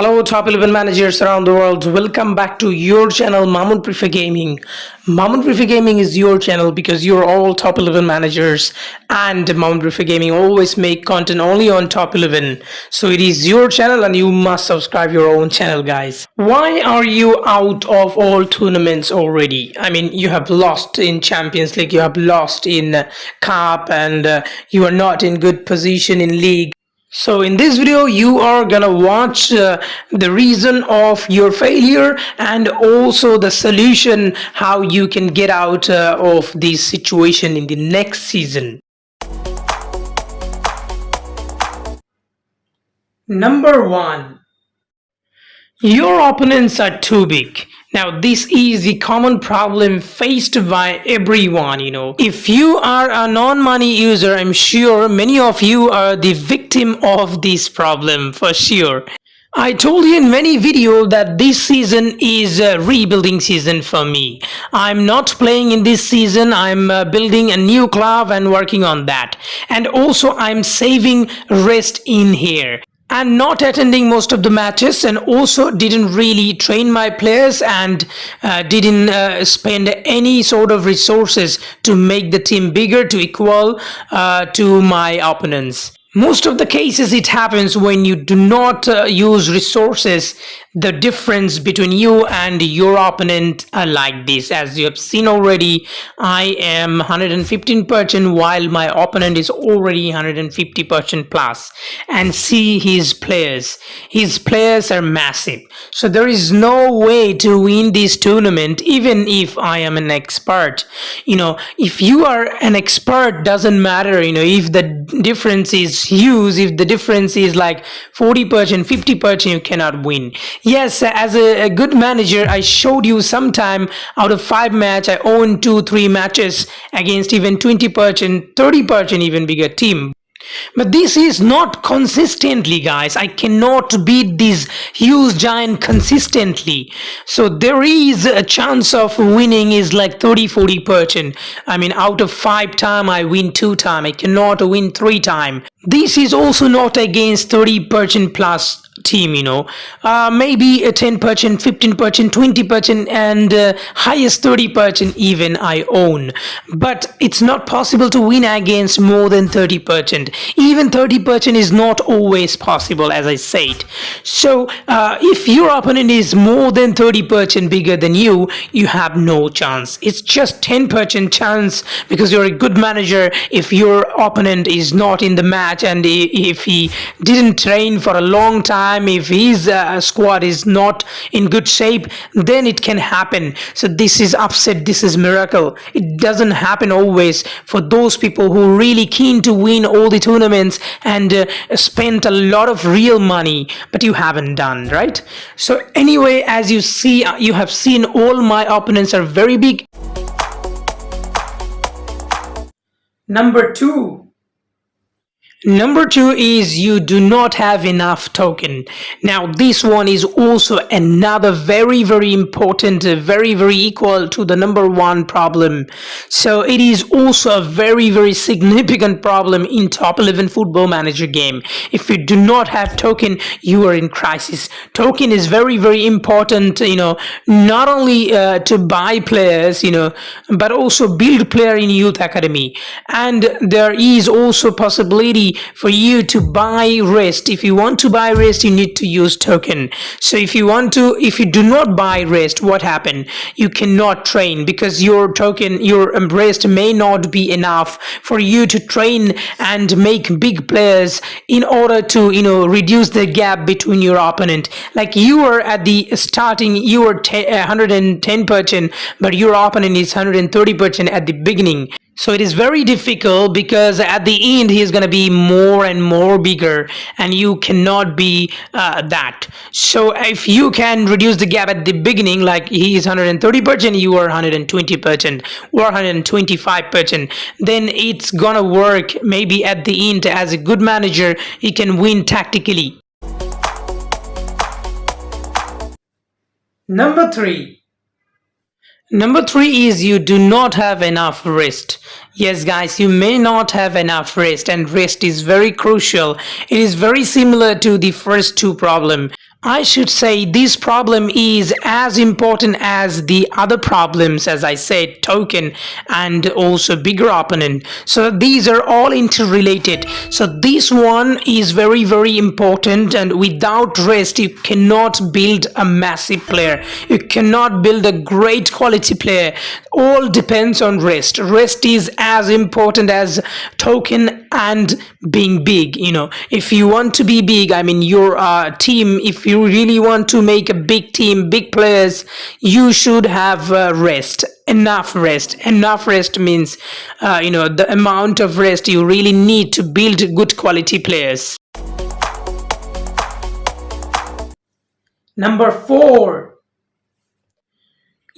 Hello, top 11 managers around the world. Welcome back to your channel, Mamun Prefer Gaming. Mamun Prefer Gaming is your channel because you're all top 11 managers, and Mamun Prefer Gaming always make content only on top 11. So it is your channel, and you must subscribe your own channel, guys. Why are you out of all tournaments already? I mean, you have lost in Champions League, you have lost in Cup, and you are not in good position in League. So in this video you are gonna watch the reason of your failure and also the solution how you can get out of this situation in the next season. Number 1. Your opponents are too big. Now, this is the common problem faced by everyone, If you are a non-money user, I'm sure many of you are the victim of this problem, for sure. I told you in many videos that this season is a rebuilding season for me. I'm not playing in this season. I'm building a new club and working on that. And also I'm saving rest in here. And not attending most of the matches, and also didn't really train my players and didn't spend any sort of resources to make the team bigger, to equal to my opponents. Most of the cases it happens when you do not use resources. The difference between you and your opponent are like this. As you have seen already, I am 115% while my opponent is already 150% plus. And see his players. His players are massive. So there is no way to win this tournament even if I am an expert. If you are an expert, doesn't matter, if the difference is huge, if the difference is like 40%, 50%, you cannot win. Yes, as a good manager, I showed you sometime out of 5 matches, I own 2-3 matches against even 20%, 30% even bigger team. But this is not consistently, guys. I cannot beat this huge giant consistently. So there is a chance of winning is like 30-40%. I mean, out of 5 times, I win 2 times. I cannot win 3 times. This is also not against 30% plus team, maybe a 10%, 15%, 20%, and highest 30% even I own. But it's not possible to win against more than 30%. Even 30% is not always possible, as I said. So if your opponent is more than 30% bigger than you, you have no chance. It's just 10% chance because you're a good manager. If your opponent is not in the match and if he didn't train for a long time, if his squad is not in good shape, then it can happen. So this is upset, this is miracle. It doesn't happen always for those people who are really keen to win all the tournaments and spent a lot of real money, but you haven't done, right? So anyway, as you see, you have seen all my opponents are very big. Number 2 is you do not have enough token. Now this one is also another very important, very equal to the number 1 problem. So it is also a very significant problem in top 11 football manager game. If you do not have token, you are in crisis. Token is very important, not only to buy players, but also build player in youth academy. And there is also possibility for you to buy rest. If you want to buy rest, you need to use token. So if you do not buy rest, what happen? You cannot train because your token, your rest may not be enough for you to train and make big players in order to reduce the gap between your opponent. Like you are at the starting, you are 110%, but your opponent is 130% at the beginning. So it is very difficult because at the end he is going to be more and more bigger and you cannot be that. So if you can reduce the gap at the beginning, like he is 130%, you are 120% or 125%, then it's gonna work. Maybe at the end as a good manager, he can win tactically. Number 3 is you do not have enough rest. Yes guys, you may not have enough rest, and rest is very crucial. It is very similar to the first 2 problems. I should say this problem is as important as the other problems, as I said, token and also bigger opponent. So these are all interrelated. So this one is very, very important, and without rest, you cannot build a massive player. You cannot build a great quality player. All depends on rest. Rest is as important as token and being big. If you want to be big, I mean, your team, if you really want to make a big team, big players, you should have rest. Enough rest means the amount of rest you really need to build good quality players. Number 4,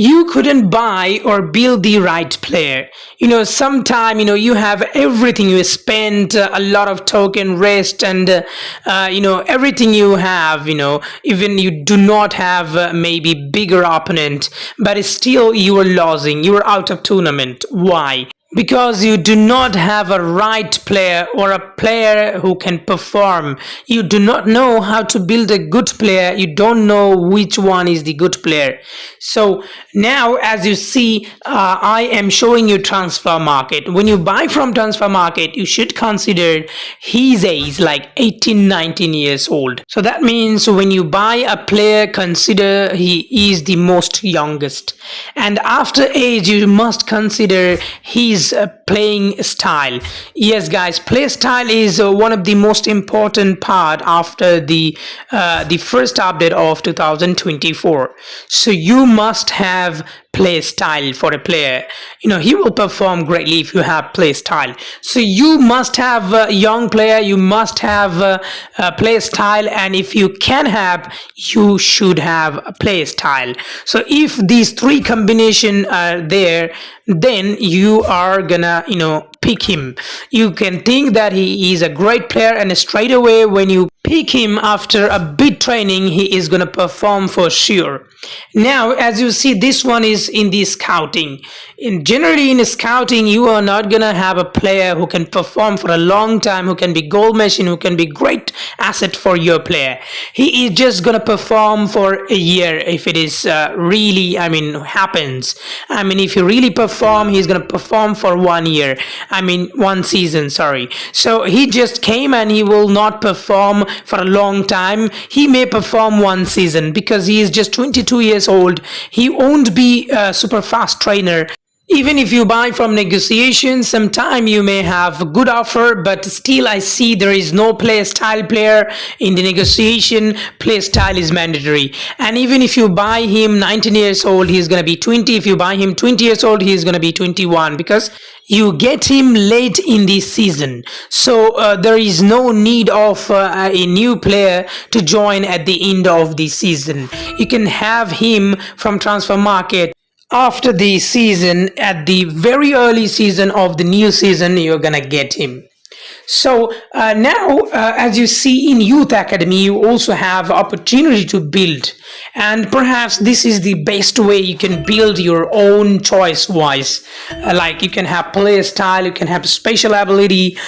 you couldn't buy or build the right player. Sometime, you have everything. You spend a lot of token rest and everything you have. Even you do not have maybe bigger opponent, but still you are losing. You are out of tournament. Why? Because you do not have a right player or a player who can perform. You do not know how to build a good player. You don't know which one is the good player. So now, as you see, I am showing you transfer market. When you buy from transfer market, you should consider his age, like 18, 19 years old. So that means when you buy a player, consider he is the most youngest. And after age, you must consider his playing style. Yes, guys, play style is one of the most important part after the first update of 2024. So you must have play style for a player. He will perform greatly if you have play style. So you must have a young player, you must have a play style, and if you can have, you should have a play style. So if these three combination are there, then you are gonna pick him. You can think that he is a great player, and straight away when you pick him after a bit training, he is going to perform for sure. Now, as you see, this one is in the scouting. Generally in scouting, you are not going to have a player who can perform for a long time, who can be goal machine, who can be great asset for your player. He is just going to perform for a year if it is really, happens. If you really perform, he's going to perform for 1 year. 1 season, sorry. So he just came and he will not perform for a long time. He may perform 1 season because he is just 22 years old. He won't be a super fast trainer. Even if you buy from negotiation, sometime you may have a good offer, but still I see there is no play style player in the negotiation. Play style is mandatory. And even if you buy him 19 years old, he's going to be 20. If you buy him 20 years old, he's going to be 21 because you get him late in the season. So there is no need of a new player to join at the end of the season. You can have him from transfer market after the season. At the very early season of the new season, you're gonna get him. So now, as you see in Youth Academy, you also have opportunity to build. And perhaps this is the best way you can build your own choice-wise. Like you can have play style, you can have special ability,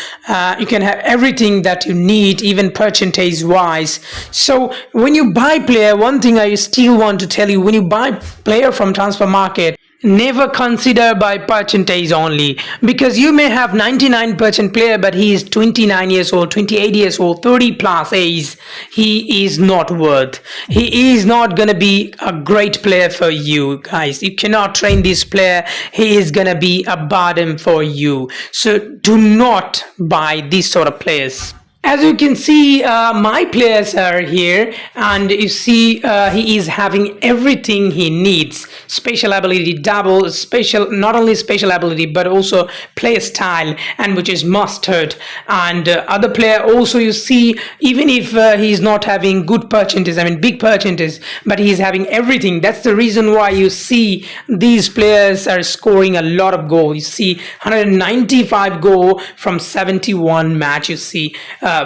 you can have everything that you need, even percentage-wise. So when you buy player, one thing I still want to tell you, when you buy player from transfer market, never consider by percentage only, because you may have 99% player but he is 29 years old, 28 years old, 30 plus age. He is not worth. He is not gonna be a great player for you guys. You cannot train this player. He is gonna be a burden for you. So do not buy these sort of players. As you can see, my players are here, and you see he is having everything he needs. Special ability, double, special, not only special ability, but also play style, and which is mustard. And other player also, you see, even if he's not having good percentages, big percentages, but he's having everything. That's the reason why you see these players are scoring a lot of goals. You see 195 goal from 71 match, you see,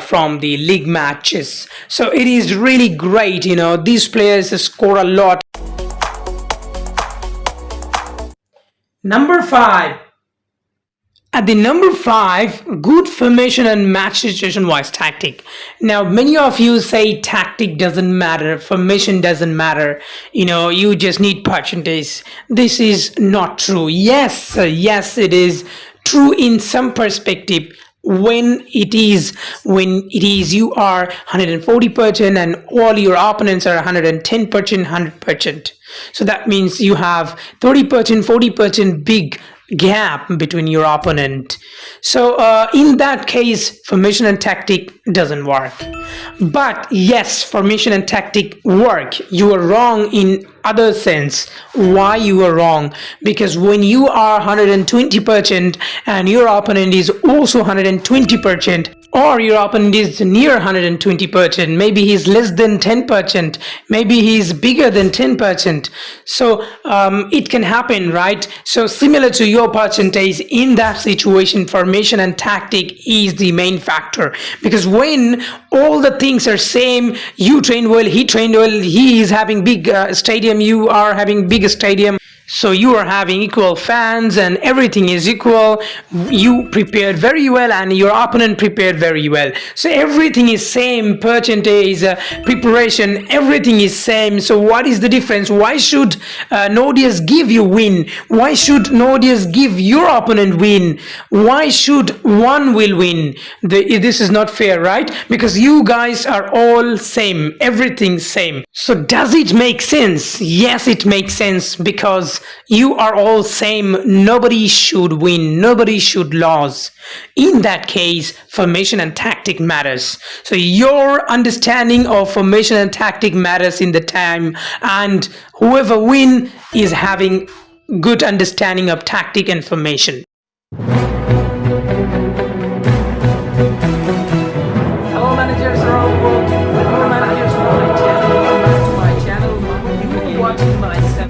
from the league matches. So it is really great, these players score a lot. Number 5, At the number 5, good formation and match situation wise tactic. Now, many of you say tactic doesn't matter, formation doesn't matter, you just need percentage. This is not true. Yes, it is true in some perspective. When it is you are 140% and all your opponents are 110%, 100%. So that means you have 30%, 40% big gap between your opponent. So in that case, formation and tactic doesn't work. But yes, formation and tactic work. You are wrong in other sense. Why you are wrong? Because when you are 120% and your opponent is also 120%, or your opponent is near 120%, maybe he's less than 10%, maybe he's bigger than 10%. So it can happen, right? So similar to your percentage, in that situation, formation and tactic is the main factor. Because when all the things are same, you train well, he trained well, he is having big stadium, you are having big stadium, so you are having equal fans and everything is equal. You prepared very well and your opponent prepared very well. So everything is same, percentage, preparation, everything is same. So what is the difference? Why should Nodius give you win? Why should Nodius give your opponent win? Why should one will win? This is not fair, right? Because you guys are all same, everything same. So does it make sense? Yes, it makes sense, because you are all same. Nobody should win, nobody should lose. In that case, formation and tactic matters. So your understanding of formation and tactic matters in the time, and whoever win is having good understanding of tactic and formation.